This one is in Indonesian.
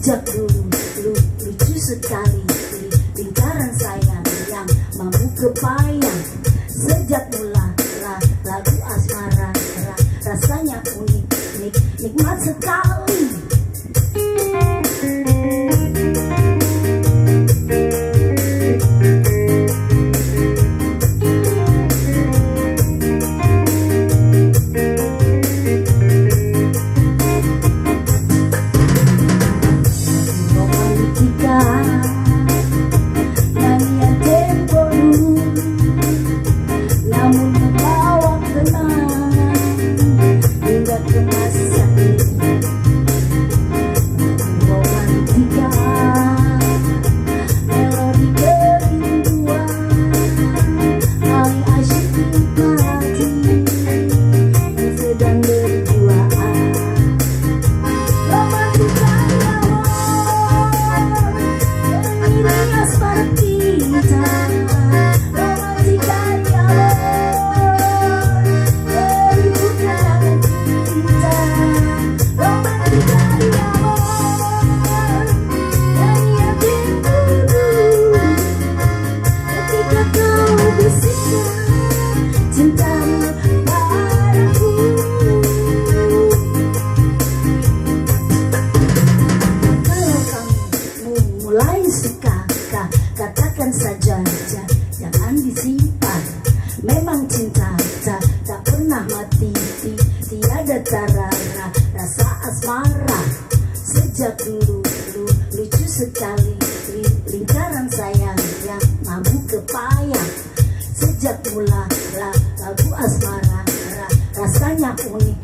Sejak dulu lucu sekali lingkaran sayang yang mampu kepayang. Sejak mula lagu asmara rasanya unik, nikmat sekali. Nyanyian tempo dulu, namun membawa kenangan hingga ke masa kini. Romantika, melodi kerinduan, paling asyik nikmati yang sedang berjuang. Romantika Rias pada kita, romantika di awal, bukan kita. Romantika di awal, nyanyian dulu, ketika kau bisikkan cintamu padaku. Kalau kamu mulai suka, katakan saja, jangan disimpan. Memang cinta tak pernah mati, tiada tara rasa asmara. Sejak dulu lucu sekali lingkaran sayang yang mampu kepayang. Sejak mula lagu asmara rasanya unik,